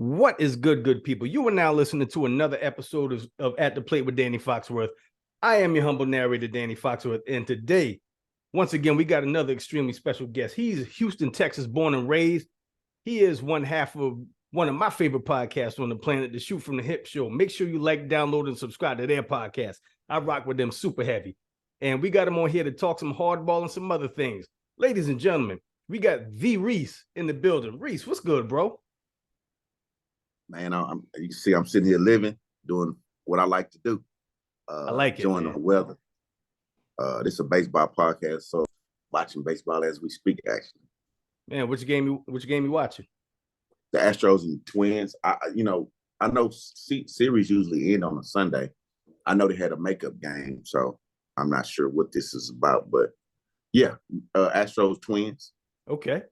What is good people? You are now listening to another episode of At the Plate with Danny Foxworth. I am your humble narrator, Danny Foxworth, and today, once again, we got another extremely special guest. He's Houston, Texas, born and raised. He is one half of one of my favorite podcasts on the planet, the Shoot from the Hip Show. Make sure you like, download, and subscribe to their podcast. I rock with them super heavy. And we got him on here to talk some hardball and some other things. Ladies and gentlemen, we got the Reese in the building. Reese, what's good, bro? Man, you can see I'm sitting here living, doing what I like to do. I like it, enjoying the weather. This is a baseball podcast, so watching baseball as we speak, actually. Man, which game you watching? The Astros and Twins. I know series usually end on a Sunday. I know they had a makeup game, so I'm not sure what this is about, but yeah, Astros Twins. Okay.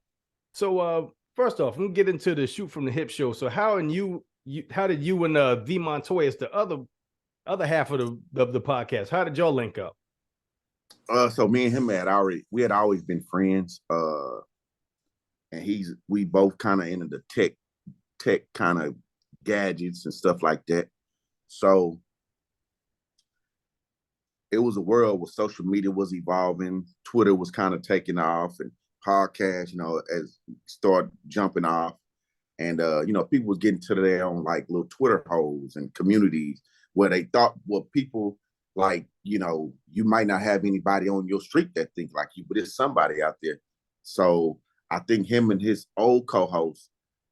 So first off, we'll get into the Shoot from the Hip show. So how did you and V Montoya, the other half of the podcast, how did y'all link up? So me and him had always been friends. And we both kind of into the tech kind of gadgets and stuff like that. So it was a world where social media was evolving, Twitter was kind of taking off, and podcasts, as start jumping off. And people was getting to their own like little Twitter holes and communities where they thought, well, people like, you might not have anybody on your street that thinks like you, but there's somebody out there. So I think him and his old co-host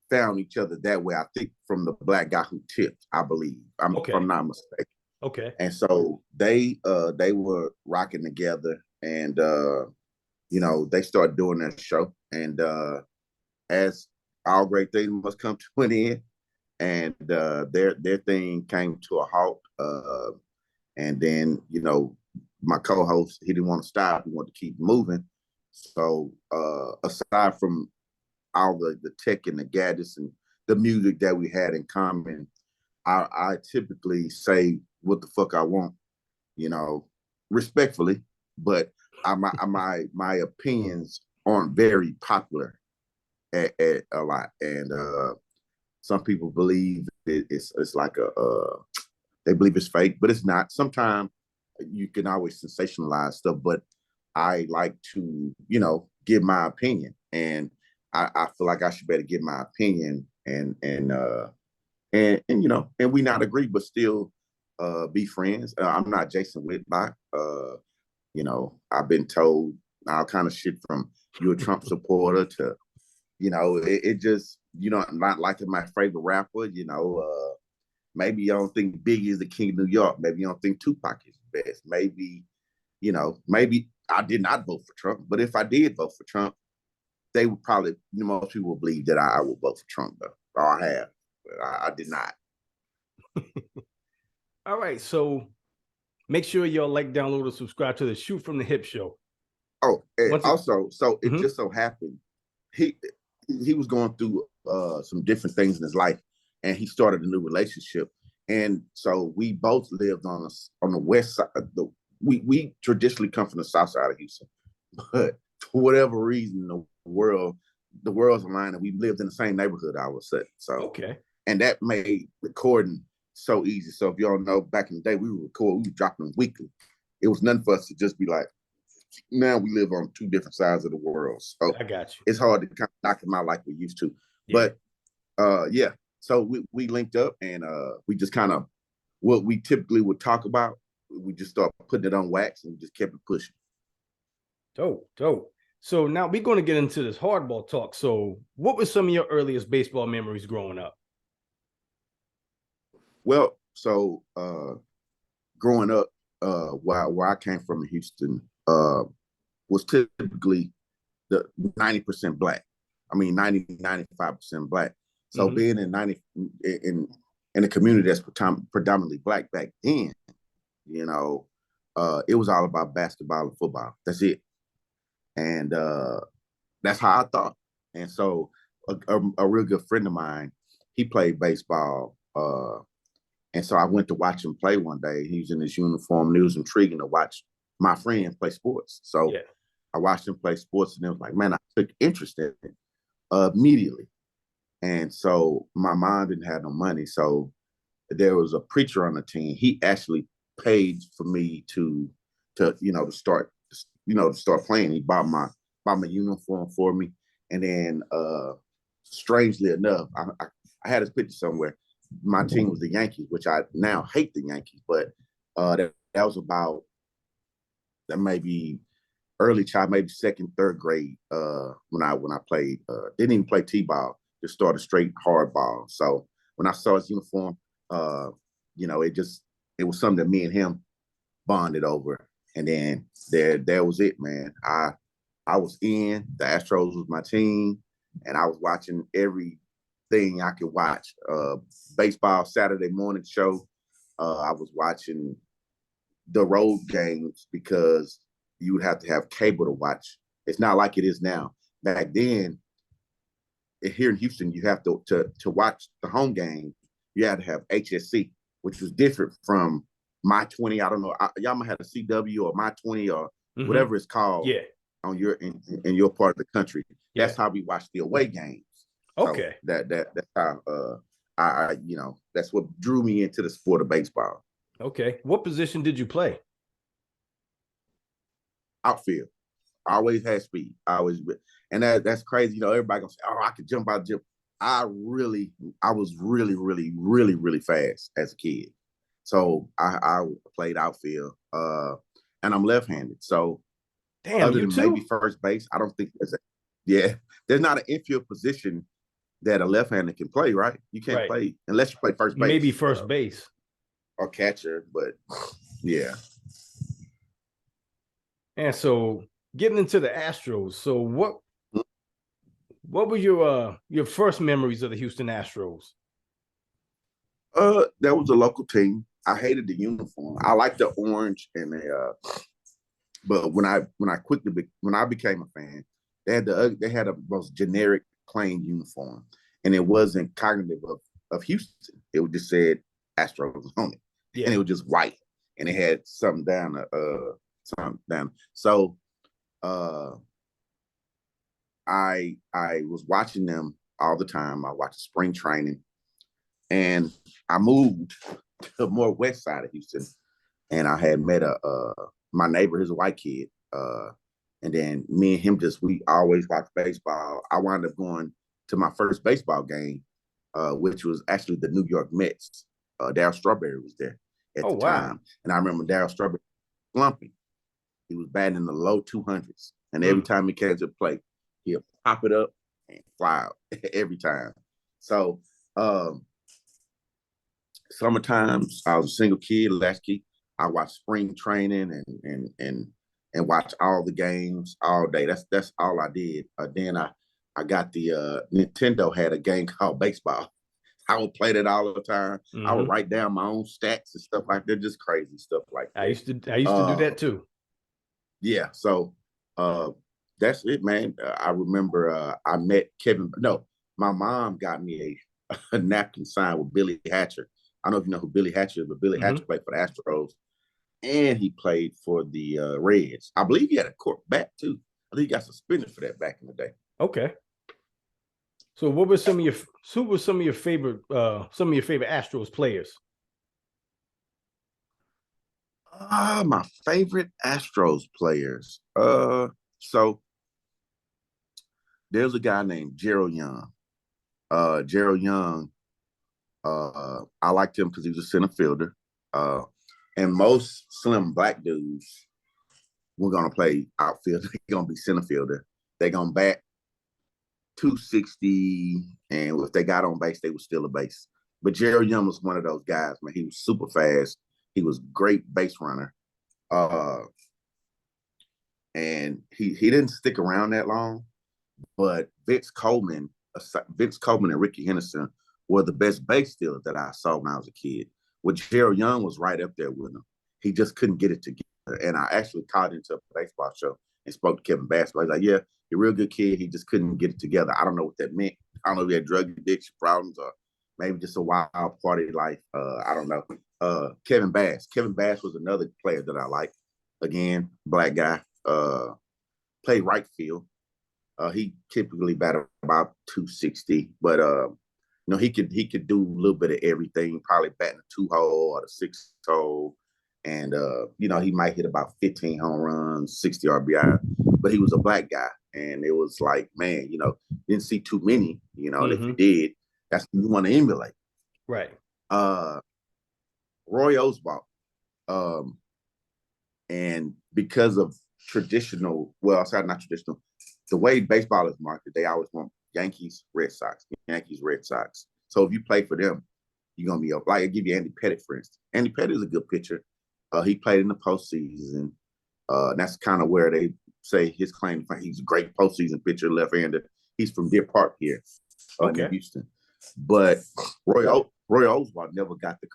found each other that way. I think from the black guy who tipped, I believe. If I'm not mistaken. Okay. And so they were rocking together, and they started doing that show. And as all great things must come to an end, and their thing came to a halt. And then my co-host, he didn't want to stop; he wanted to keep moving. So aside from all the tech and the gadgets and the music that we had in common, I typically say what the fuck I want, respectfully, but my opinions aren't very popular at a lot. And some people believe it's like they believe it's fake, but it's not. Sometimes you can always sensationalize stuff, but I like to, give my opinion, and I feel like I should better give my opinion, and we not agree, but still be friends. I'm not Jason Whitlock. I've been told all kind of shit from you a Trump supporter to, it just, not liking my favorite rapper, maybe you don't think Biggie is the king of New York. Maybe you don't think Tupac is the best. Maybe, maybe I did not vote for Trump, but if I did vote for Trump, they would probably, most people would believe that I would vote for Trump, though. Or I have, but I did not. All right, so make sure y'all like, download, and subscribe to the Shoot from the Hip show. Oh, and also, so it just so happened he was going through some different things in his life, and he started a new relationship, and so we both lived on the west side. We traditionally come from the south side of Houston, but for whatever reason, the world's aligned, and we lived in the same neighborhood, I would say. So okay, and that made recording so easy. So if y'all know, back in the day, we would drop them weekly. It was nothing for us to just be like, now we live on two different sides of the world. So I got you. It's hard to kind of knock them out like we used to. Yeah. But yeah, so we linked up, and we just kind of, what we typically would talk about, we just start putting it on wax, and we just kept it pushing. Dope. So now we're going to get into this hardball talk. So what were some of your earliest baseball memories growing up? Well, so growing up, where I came from in Houston, was typically the 90% black. I mean, 95% black. So being in a community that's predominantly black back then, it was all about basketball and football. That's it. And that's how I thought. And so a real good friend of mine, he played baseball. And so I went to watch him play one day. He was in his uniform, and it was intriguing to watch my friend play sports. So I watched him play sports, and it was like, man, I took interest in it immediately. And so my mom didn't have no money. So there was a preacher on the team. He actually paid for me to start to start playing. He bought my uniform for me. And then strangely enough, I had his picture somewhere. My team was the Yankees, which I now hate the Yankees, but that was about that maybe early child, maybe second, third grade, when I played, didn't even play T-ball, just started straight hard ball. So when I saw his uniform, uh, it was something that me and him bonded over. And then there was it, man. I was in, the Astros was my team, and I was watching everything I could watch. Baseball Saturday morning show. I was watching the road games because you would have to have cable to watch. It's not like it is now. Back then, here in Houston, you have to watch the home game. You had to have HSC, which was different from My 20. I don't know. Y'all might have a CW or My 20 or whatever it's called. Yeah. On in your part of the country. Yeah. That's how we watch the away games. Okay. So that's how I that's what drew me into the sport of baseball. Okay. What position did you play? Outfield. I always had speed. And that's crazy. Everybody gonna say, "Oh, I could jump out the gym." I was really, really, really, really fast as a kid. So I played outfield. And I'm left-handed. So Damn, other you than too? maybe first base, I don't think there's not an infield position that a left-hander can play, right? You can't play unless you play first base. Maybe first base. Or catcher, but yeah. And so getting into the Astros, so what were your first memories of the Houston Astros? That was a local team. I hated the uniform. I liked the orange and but when I became a fan, they had a most generic plain uniform, and it wasn't cognitive of Houston. It would just said Astros on it, and it was just white, and it had something down. So, I was watching them all the time. I watched spring training, and I moved to the more west side of Houston, and I had met my neighbor, he's a white kid. And then me and him we always watched baseball. I wound up going to my first baseball game, which was actually the New York Mets. Darryl Strawberry was there at the time. And I remember Darryl Strawberry slumping. He was batting in the low 200s. And every time he came to the plate, he'd pop it up and fly out every time. So summertime, I was a single kid, latchkey. I watched spring training and watch all the games all day. That's all I did. Then I got the Nintendo had a game called baseball. I would play that all the time. I would write down my own stats and stuff like that, just crazy stuff like that. I used to do that too. Yeah, so that's it, man. I remember I met Kevin. No, my mom got me a napkin signed with Billy Hatcher. I don't know if you know who Billy Hatcher is, but Billy Hatcher played for the Astros, and he played for the Reds. I believe he had a court bat too. I think he got suspended for that back in the day. Okay. So what were some of your favorite Astros players? My favorite Astros players. So there's a guy named Gerald Young. Gerald Young, I liked him because he was a center fielder. And most slim black dudes were gonna play outfield. They're gonna be center fielder. They're gonna bat 260, and if they got on base, they were still a base. But Gerald Young was one of those guys, man. He was super fast. He was great base runner. And he didn't stick around that long, but Vince Coleman and Ricky Henderson were the best base stealers that I saw when I was a kid. Well, Gerald Young was right up there with him. He just couldn't get it together. And I actually caught into a baseball show and spoke to Kevin Bassett. He's like, yeah, you're a real good kid. He just couldn't get it together. I don't know what that meant. I don't know if he had drug addiction problems or maybe just a wild party life. I don't know. Kevin Bass. Kevin Bass was another player that I liked. Again, black guy. Played right field. He typically batted about 260, but he could do a little bit of everything. Probably batting a 2-hole or the 6-hole, and he might hit about 15 home runs, 60 RBI. But he was a black guy, and it was like, man, didn't see too many. And if you did, that's what you want to emulate. Right. Roy Oswalt, and because of traditional, well, sorry, not traditional, the way baseball is marketed, they always want Yankees, Red Sox, Yankees, Red Sox. So if you play for them, you're gonna be like, I give you Andy Pettitte, for instance. Andy Pettitte is a good pitcher. He played in the postseason. That's kind of where they say his claim. He's a great postseason pitcher, left-hander. He's from Deer Park here, in Houston. But Roy Oswalt never got the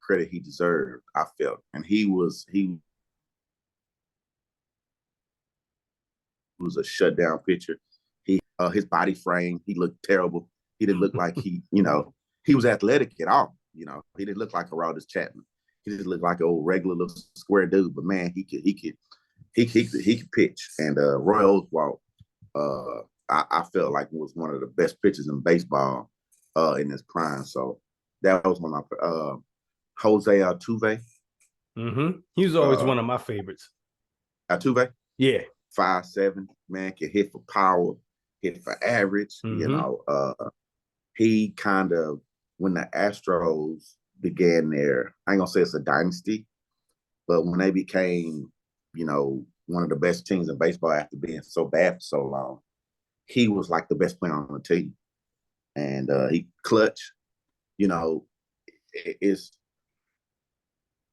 credit he deserved, I felt, and he was a shutdown pitcher. His body frame, he looked terrible. He didn't look like he was athletic at all. He didn't look like a Aroldis Chapman. He just looked like an old regular little square dude. But man, he could pitch. And Roy Oswalt, I felt like was one of the best pitchers in baseball in his prime. So that was one of my Jose Altuve. He was always one of my favorites. Altuve? Yeah. 5'7", man, can hit for power, hit for average. He kind of, when the Astros began I ain't gonna say it's a dynasty, but when they became, one of the best teams in baseball after being so bad for so long, he was like the best player on the team. And he clutch, it's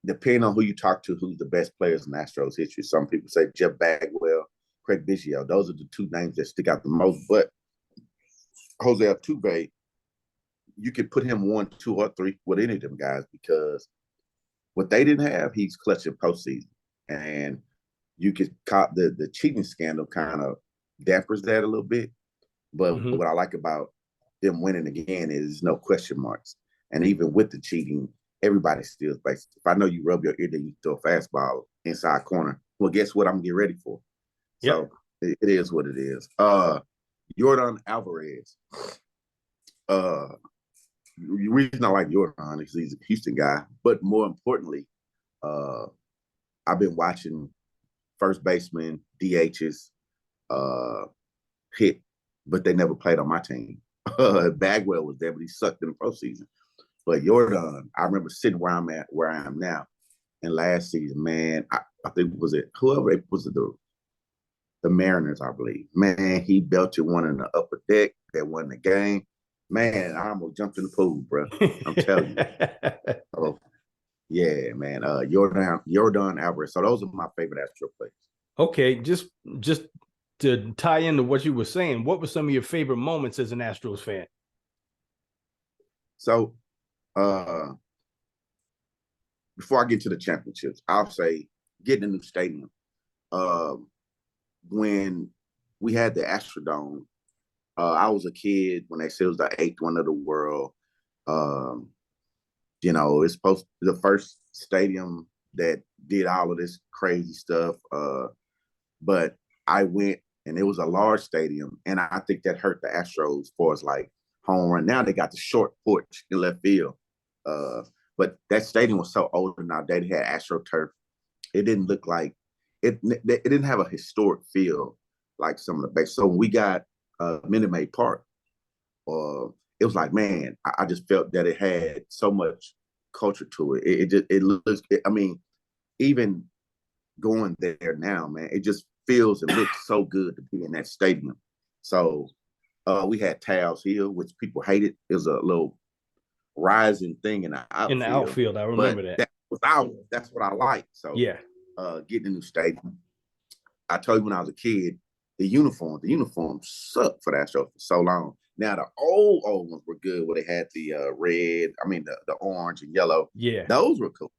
depending on who you talk to, who's the best players in Astros history. Some people say Jeff Bagwell, Craig Biggio. Those are the two names that stick out the most. But Jose Altuve, you could put him 1, 2, or 3 with any of them guys, because what they didn't have, he's clutching postseason. And you could caught the cheating scandal kind of dampers that a little bit. But what I like about them winning again is no question marks. And even with the cheating, everybody steals bases. If I know you rub your ear, then you throw a fastball inside corner. Well, guess what I'm gonna get ready for? So it is what it is. Yordan Alvarez. The reason I like Yordan is he's a Houston guy, but more importantly, I've been watching first baseman, DHs, hit, but they never played on my team. Bagwell was there, but he sucked in the postseason. But Yordan, I remember sitting where I am now, and last season, man, I think whoever it was, the Mariners, I believe. Man, he belted one in the upper deck that won the game. Man, I almost jumped in the pool, bro. I'm telling you. So, yeah, man. Yordan Alvarez. So those are my favorite Astro players. Okay, just to tie into what you were saying, what were some of your favorite moments as an Astros fan? So, before I get to the championships, I'll say getting a new stadium. When we had the Astrodome, I was a kid when they said it was the 8th one of the world. It's supposed to be the first stadium that did all of this crazy stuff. But I went, and it was a large stadium, and I think that hurt the Astros as far as like home run. Now they got the short porch in left field. But that stadium was so old and outdated. It had AstroTurf. It didn't look like it didn't have a historic feel like some of the base. So when we got Minute Maid Park, it was like, man, I just felt that it had so much culture to it. It looks. I mean, even going there now, man, it just feels and looks so good to be in that stadium. So we had Towels Hill, which people hated. It was a little rising thing in the outfield. In the outfield, I remember that. That's what I like. So yeah, getting a new stadium. I told you when I was a kid, the uniforms sucked for that show for so long. Now the old ones were good, where they had the the orange and yellow. Yeah, those were cool.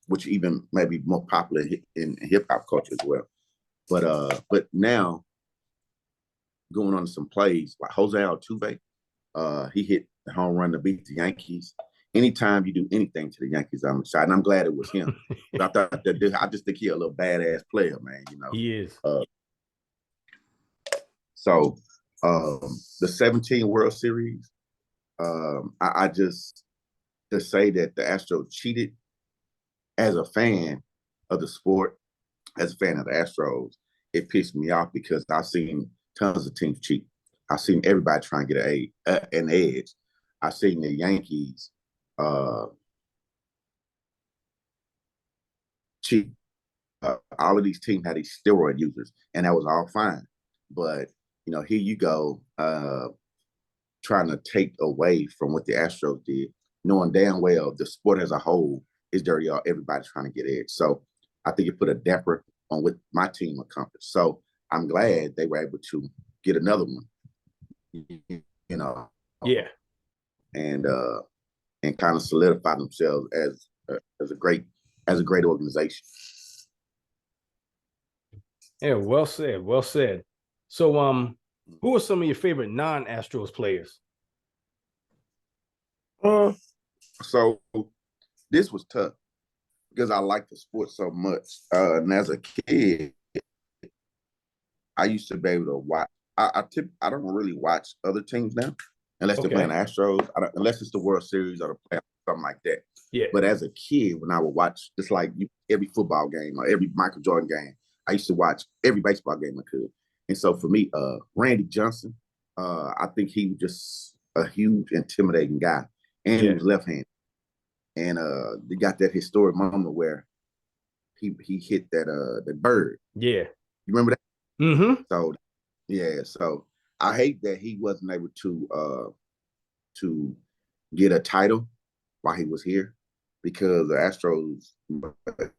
Which even maybe more popular in hip hop culture as well. But now going on to some plays like Jose Altuve, he hit the home run to beat the Yankees. Anytime you do anything to the Yankees, I'm excited. And I'm glad it was him. I just think he's a little badass player, man. He is. So the 17 World Series, I just to say that the Astros cheated as a fan of the sport, as a fan of the Astros, it pissed me off because I've seen tons of teams cheat. I've seen everybody trying to get an edge. I've seen the Yankees cheat. All of these teams had these steroid users, and that was all fine. But here you go, trying to take away from what the Astros did, knowing damn well the sport as a whole is dirty. Everybody's trying to get edge. So I think it put a damper on what my team accomplished. So I'm glad they were able to get another one. Yeah, and kind of solidify themselves as a great organization. Yeah, well said. Well said. So, who are some of your favorite non-Astros players? So this was tough because I like the sport so much. And as a kid, I used to be able to watch. I don't really watch other teams now, unless they're playing the Astros. Unless it's the World Series or the playoffs, something like that. Yeah. But as a kid, when I would watch, just like every football game or every Michael Jordan game, I used to watch every baseball game I could. And so for me, Randy Johnson, I think he was just a huge, intimidating guy, and he was left-handed. And they got that historic moment where he hit that bird. Yeah. You remember that? Mm-hmm. So so I hate that he wasn't able to get a title while he was here, because the Astros,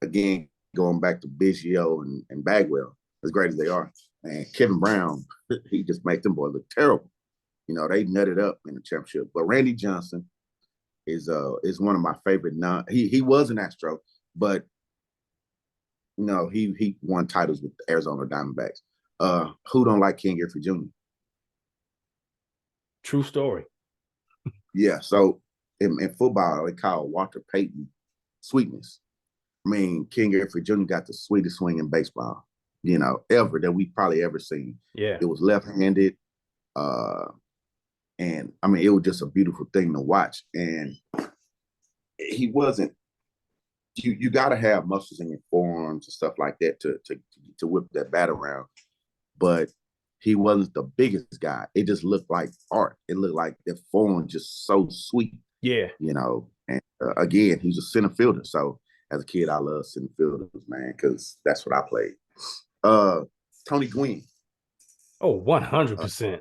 again, going back to Biggio and Bagwell, as great as they are, and Kevin Brown, he just made them boys look terrible. They nutted up in the championship. But Randy Johnson is one of my favorite. He was an Astro, but he won titles with the Arizona Diamondbacks. Who don't like King Griffey Jr.? True story. Yeah. So in football, they call Walter Payton sweetness. I mean, King Griffey Jr. got the sweetest swing in baseball, ever, that we probably ever seen. Yeah. It was left-handed. And I mean, it was just a beautiful thing to watch. And he wasn't, you got to have muscles in your forearms and stuff like that to whip that bat around. But he wasn't the biggest guy. It just looked like art. It looked like the form just so sweet. Yeah. And again, he's a center fielder. So as a kid, I love center fielders, man, because that's what I played. Tony Gwynn. Oh, 100%.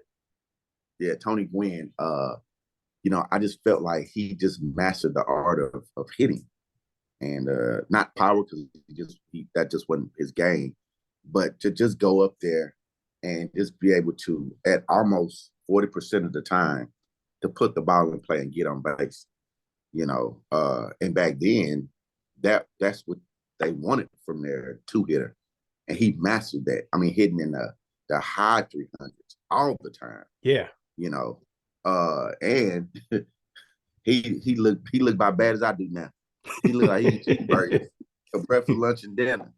Yeah, Tony Gwynn. I just felt like he just mastered the art of hitting, and not power, because that just wasn't his game, but to just go up there and just be able to, at almost 40% of the time, to put the ball in play and get on base. And back then, that's what they wanted from their two-hitter, and he mastered that. I mean, hitting in the high 300s all the time. Yeah. And he looked about bad as I do now. He looked like he eating burgers for breakfast, lunch, and dinner.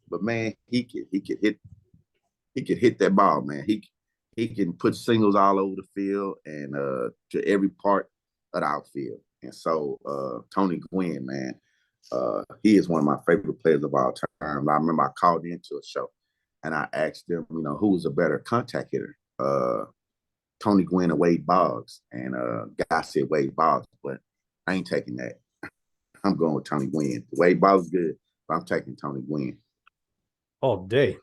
But man, he could hit that ball, man. He can put singles all over the field and to every part of the outfield. And so Tony Gwynn, man, he is one of my favorite players of all time. I remember I called into a show and I asked them, who was a better contact hitter, Tony Gwynn or Wade Boggs? And guy said Wade Boggs, but I ain't taking that. I'm going with Tony Gwynn. Wade Boggs is good, but I'm taking Tony Gwynn all day.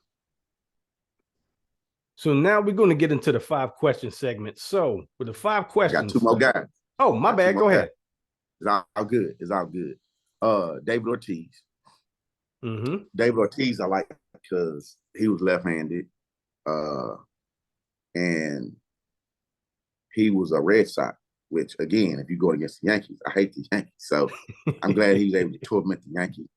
So now we're going to get into the 5-question segment. So with the 5 questions, I got 2 more guys. Oh, my bad. Go ahead. It's all good. It's all good. David Ortiz. Mm-hmm. David Ortiz, I like because he was left-handed, and he was a Red Sox, which, again, if you go against the Yankees, I hate the Yankees. So I'm glad he was able to torment the Yankees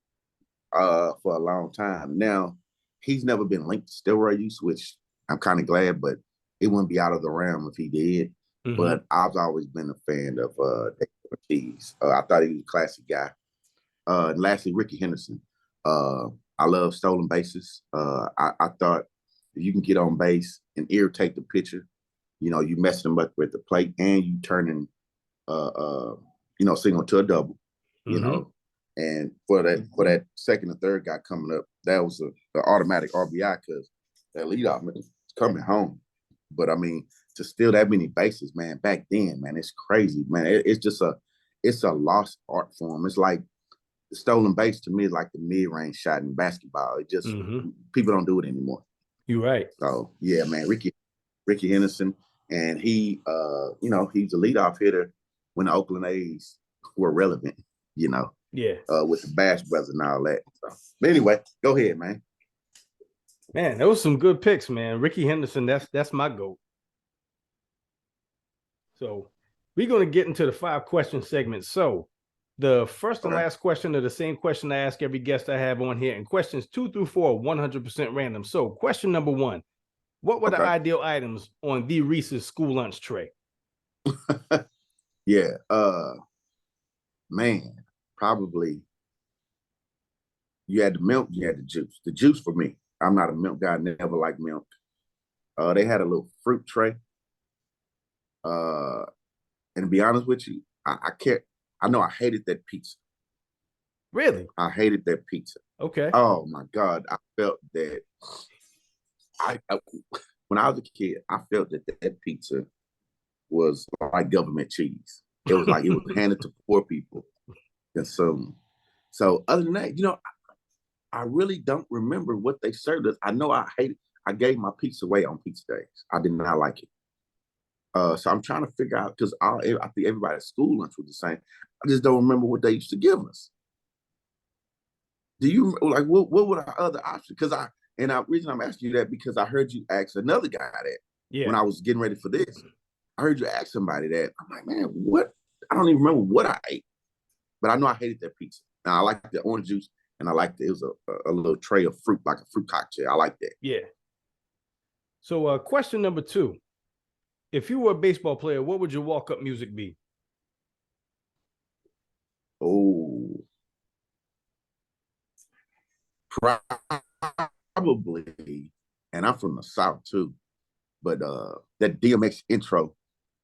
for a long time. Now, he's never been linked to steroid use, which I'm kind of glad, but it wouldn't be out of the realm if he did. Mm-hmm. But I've always been a fan of David Ortiz. I thought he was a classic guy. And lastly, Ricky Henderson. I love stolen bases. I thought If you can get on base and irritate the pitcher, you messing them up with the plate and you turning single to a double, and for that second or third guy coming up, that was an automatic RBI because that leadoff man is coming home. But I mean, to steal that many bases, man, back then, man, it's crazy, man. It's a lost art form. It's like the stolen base to me is like the mid-range shot in basketball. It just people don't do it anymore. You're right. So yeah, man, Ricky Henderson, and he's a leadoff hitter when the Oakland A's were relevant, Yeah. With the Bash brothers and all that. So, but anyway, go ahead, man. Man, that was some good picks, man. Ricky Henderson, that's my GOAT. So we're going to get into the 5-question segment. So the first and last question are the same question I ask every guest I have on here. And questions 2 through 4 are 100% random. So question number 1, what were the ideal items on the Reese's school lunch tray? Yeah. Man, probably you had the milk, you had the juice. The juice for me. I'm not a milk guy, never liked milk. They had a little fruit tray. And to be honest with you, I can't. I know I hated that pizza. Really? I hated that pizza. Okay. Oh my God, I felt that. When I was a kid, I felt that pizza was like government cheese. It was like it was handed to poor people to consume. So other than that, I really don't remember what they served us. I know I gave my pizza away on pizza days. I did not like it. So I'm trying to figure out because I think everybody's school lunch was the same. I just don't remember what they used to give us. Do you like what were our other options? Because reason I'm asking you that because I heard you ask another guy that when I was getting ready for this. I heard you ask somebody that. I'm like, man, what? I don't even remember what I ate, but I know I hated that pizza. Now I liked the orange juice, and I liked it was a little tray of fruit, like a fruit cocktail. I like that. Yeah. So question number 2. If you were a baseball player, what would your walk-up music be? Oh, probably, and I'm from the South too, but that DMX intro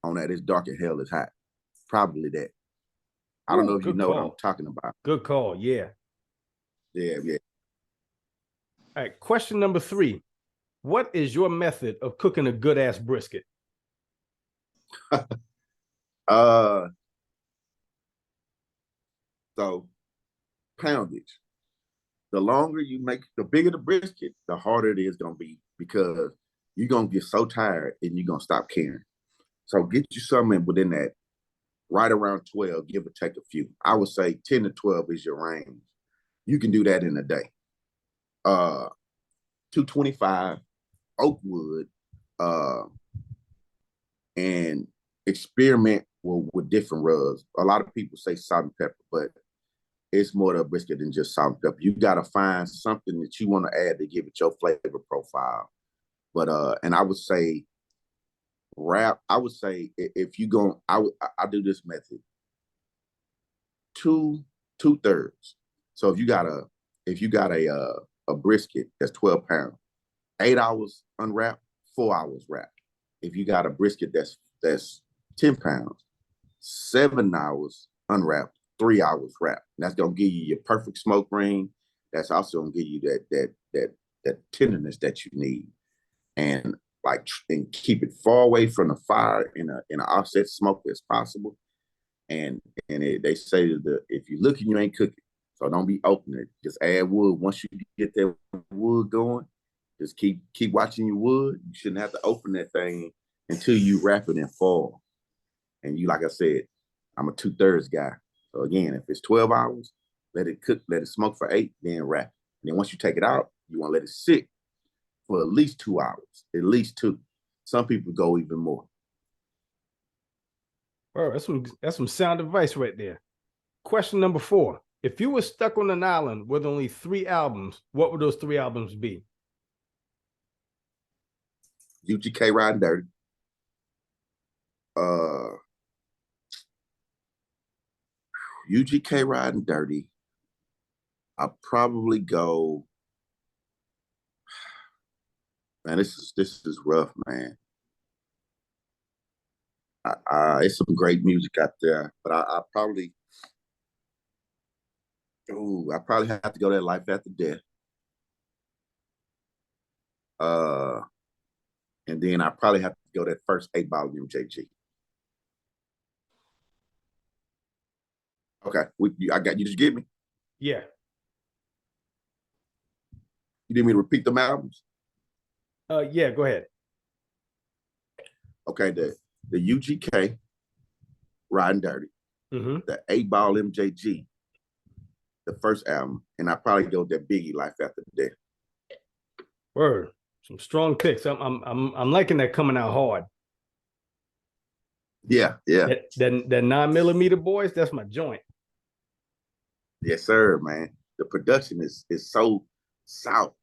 on that is dark and hell is hot. Probably that. I don't know if you know what I'm talking about. Good call. Yeah. Yeah. All right. Question number 3. What is your method of cooking a good-ass brisket? So poundage. The longer you make, the bigger the brisket, the harder it is going to be because you're going to get so tired and you're going to stop caring. So get you something within that, right around 12, give or take a few. I would say 10 to 12 is your range. You can do that in a day. 225 oak wood, and experiment with different rubs. A lot of people say salt and pepper, but it's more to a brisket than just salt and pepper. You got to find something that you want to add to give it your flavor profile. But and I would say wrap. I would say if you go, I do this method. 2/3. So if you got a brisket that's 12 pounds, 8 hours unwrapped, 4 hours wrapped. If you got a brisket that's 10 pounds, 7 hours unwrapped, 3 hours wrapped. And that's gonna give you your perfect smoke ring. That's also gonna give you that tenderness that you need, and keep it far away from the fire in an offset smoke as possible. And they say that if you're looking, you ain't cooking. So don't be opening it. Just add wood. Once you get that wood going, just keep watching your wood. You shouldn't have to open that thing until you wrap it in foil. And like I said, I'm a 2/3 guy. So again, if it's 12 hours, let it cook, let it smoke for 8, then wrap. And then once you take it out, you want to let it sit for at least 2 hours, at least 2. Some people go even more. Well, that's some sound advice right there. Question number 4. If you were stuck on an island with only 3 albums, what would those 3 albums be? UGK Ridin Dirty. UGK Ridin Dirty. I'll probably go. Man, this is rough, man. It's some great music out there, but I probably have to go that Life After Death. Uh, and then I probably have to go that first 8 Ball MJG. Okay, I got you. Just get me. Yeah. You need me to repeat them albums? Yeah, go ahead. Okay, the UGK, Riding Dirty, the 8 Ball MJG, the first album, and I probably go with that Biggie Life After Death. Word. Some strong picks. I'm liking that coming out hard. Yeah. That 9mm boys, that's my joint. Yes, sir, man. The production is so south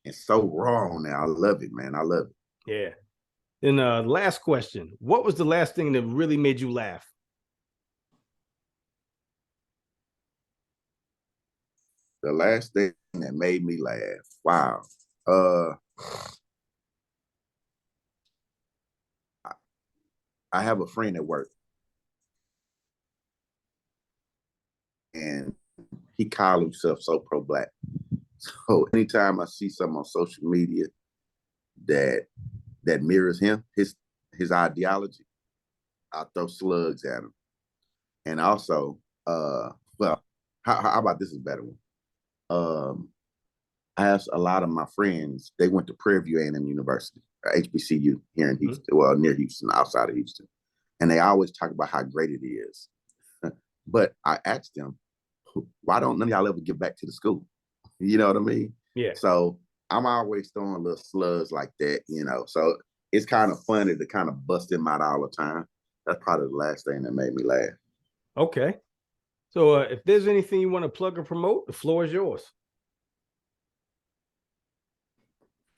and so raw on there. I love it, man. I love it. Yeah. And last question. What was the last thing that really made you laugh? The last thing that made me laugh. Wow. I have a friend at work, and he called himself so pro-black. So anytime I see something on social media that mirrors him, his ideology, I throw slugs at him. And also, well, how about this is a better one? I have a lot of my friends, they went to Prairie View A&M University, HBCU here in Houston, well, near Houston, outside of Houston. And they always talk about how great it is. But I asked them, why don't none of y'all ever get back to the school? You know what I mean? Yeah. So I'm always throwing little slugs like that, So it's kind of funny to kind of bust him out all the time. That's probably the last thing that made me laugh. Okay. So if there's anything you want to plug or promote, the floor is yours.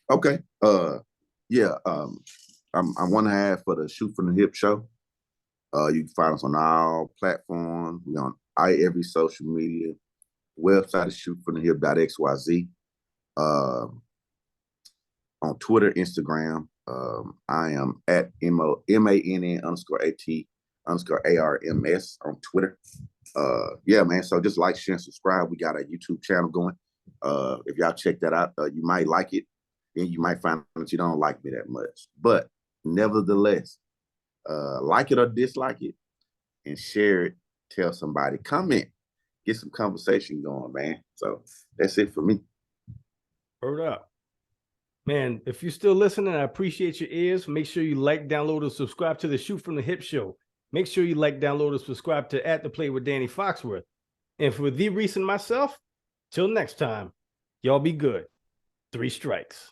Okay. Yeah. I'm one half for the Shoot from the Hip show. You can find us on all platforms. We're on every social media. Website is shootfromthehip.xyz. On Twitter, Instagram, I am at MANN_AT_ARMS on Twitter. Yeah, man. So just like, share, and subscribe. We got a YouTube channel going. If y'all check that out, you might like it. Then you might find that you don't like me that much. But nevertheless, like it or dislike it, and share it. Tell somebody. Comment. Get some conversation going, man. So that's it for me. Word up. Man, if you're still listening, I appreciate your ears. Make sure you like, download, and subscribe to the Shoot from the Hip show. Make sure you like, download, and subscribe to At the Play with Danny Foxworth. And for the Reese and myself, till next time, y'all be good. 3 strikes.